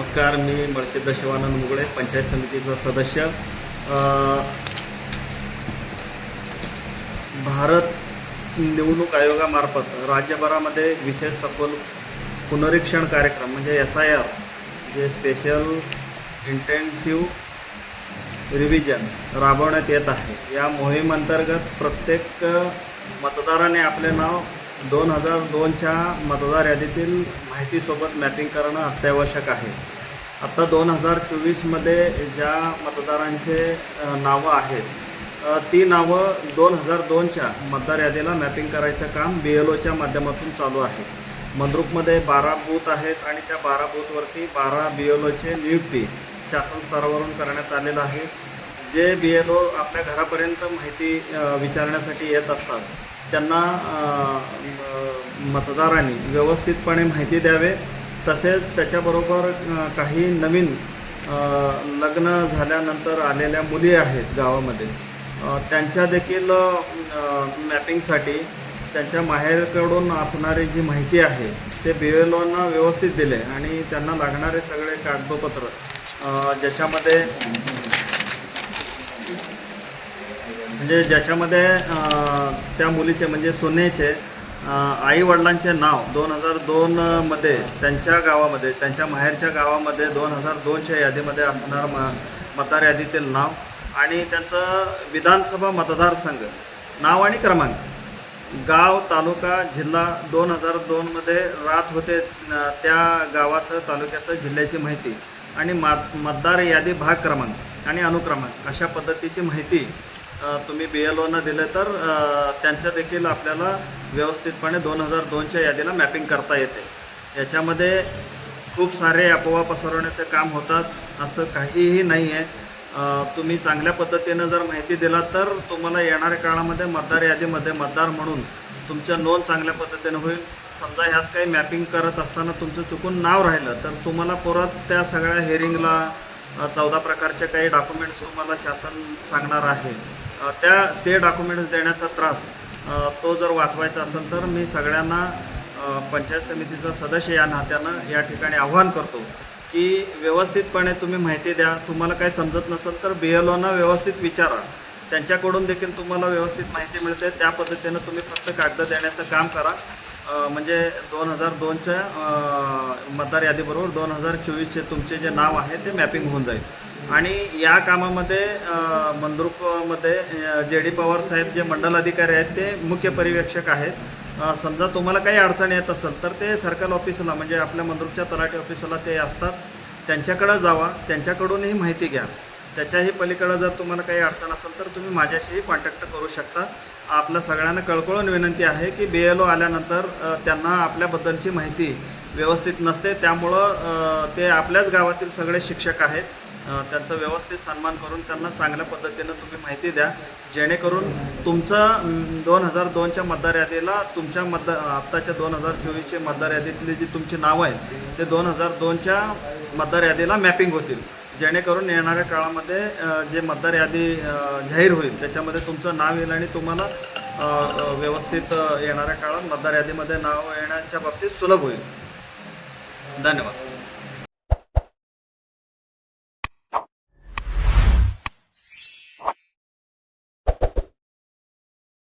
नमस्कार, मी मळसिद्ध शिवानंद मुगळे, पंचायत समितीचा सदस्य. भारत निवडणूक आयोगामार्फत राज्यभरामध्ये विशेष सखोल पुनरीक्षण कार्यक्रम म्हणजे SIR जे स्पेशल इंटेन्सिव्ह रिव्हिजन राबवण्यात येत आहे. या मोहिमेअंतर्गत प्रत्येक मतदाराने आपले नाव 2002च्या मतदार यादीतील माहितीसोबत मॅपिंग करणं अत्यावश्यक आहे. आत्ता 2024मध्ये ज्या मतदारांचे नावं आहेत ती नावं 2002च्या मतदार यादीला मॅपिंग करायचं काम BLOच्या माध्यमातून चालू आहे. मंद्रुपमध्ये 12 बूथ आहेत आणि त्या 12 बूथवरती 12 BLOचे नियुक्ती शासन स्तरावरून करण्यात आलेलं आहे. जे BLO आपल्या घरापर्यंत माहिती विचारण्यासाठी येत असतात त्यांना मतदारांनी व्यवस्थितपणे माहिती द्यावे. तसेच त्याच्याबरोबर काही नवीन लग्न झाल्यानंतर आलेल्या मुली आहेत गावामध्ये, त्यांच्या देखील मॅपिंगसाठी त्यांच्या माहेरकडून असणारी जी माहिती आहे ते BLOंना व्यवस्थित दिले आणि त्यांना लागणारे सगळे कागदपत्र ज्याच्यामध्ये त्या मुलीचे म्हणजे सुनेचे आईवडिलांचे नाव 2002मध्ये त्यांच्या गावामध्ये, त्यांच्या माहेरच्या गावामध्ये 2002च्या यादीमध्ये असणारं मतदार यादीतील नाव आणि त्यांचं विधानसभा मतदारसंघ, नाव आणि क्रमांक, गाव, तालुका, जिल्हा 2002मध्ये राहत होते त्या गावाचं, तालुक्याचं, जिल्ह्याची माहिती आणि मतदार यादी भाग क्रमांक आणि अनुक्रमांक अशा पद्धतीची माहिती तुम्ही BLOंना दिलं तर त्यांचं देखील आपल्याला व्यवस्थितपणे 2002च्या यादीला मॅपिंग करता येते. याच्यामध्ये खूप सारे अफवा पसरवण्याचं काम होतात असं काहीही नाही आहे. तुम्ही चांगल्या पद्धतीनं जर माहिती दिला तर तुम्हाला येणाऱ्या काळामध्ये मतदार यादीमध्ये मतदार म्हणून तुमचं नोंद चांगल्या पद्धतीनं होईल. समजा ह्यात काही मॅपिंग करत असताना तुमचं चुकून नाव राहिलं तर तुम्हाला परत त्या सगळ्या हेरिंगला 14 प्रकारचे काही डॉक्युमेंट्स तुम्हाला शासन सांगणार आहे. ते डॉक्युमेंट्स देण्याचा त्रास तो जर वाचवायचा असेल तर मी सगळ्यांना पंचायत समितीचा सदस्य या नात्यानं या ठिकाणी आव्हान करतो की व्यवस्थितपणे तुम्ही माहिती द्या. तुम्हाला काही समजत नसेल तर BLOंना व्यवस्थित विचारा, त्यांच्याकडून देखील तुम्हाला व्यवस्थित माहिती मिळते. त्या पद्धतीनं तुम्ही फक्त कागद देण्याचं काम करा. म्हणजे 2002च्या मतदार यादीबरोबर 2024चे तुमचे जे नाव आहे ते मॅपिंग होऊन जाईल. आणि या कामामध्ये मंद्रुपमध्ये JD पवार साहेब जे मंडल अधिकारी आहेत ते मुख्य पर्यवेक्षक आहेत. समजा तुम्हाला काही अडचण येत असेल तर ते सर्कल ऑफिसला म्हणजे आपल्या मंद्रुपच्या तलाठी ऑफिसला ते असतात, त्यांच्याकडं जावा, त्यांच्याकडूनही माहिती घ्या. त्याच्याही पलीकडं जर तुम्हाला काही अडचण असेल तर तुम्ही माझ्याशीही कॉन्टॅक्ट करू शकता. आपल्या सगळ्यांना कळकळून विनंती आहे की BLO आल्यानंतर त्यांना आपल्याबद्दलची माहिती व्यवस्थित नसते. त्यामुळं ते आपल्याच गावातील सगळे शिक्षक आहेत, त्यांचा व्यवस्थित सन्मान करून त्यांना चांगल्या पद्धतीनं तुम्ही माहिती द्या, जेणेकरून तुमचं 2002च्या मतदार यादीला तुमच्या आत्ताच्या 2024चे मतदार यादीतली जी तुमची नावं आहेत ते 2002च्या मतदार यादीला मॅपिंग होतील. जेणेकरून येणाऱ्या काळामध्ये जे मतदार यादी जाहीर होईल त्याच्यामध्ये तुमचं नाव येईल आणि तुम्हाला व्यवस्थित येणाऱ्या काळात मतदार यादीमध्ये नाव येण्याच्या बाबतीत सुलभ होईल. धन्यवाद.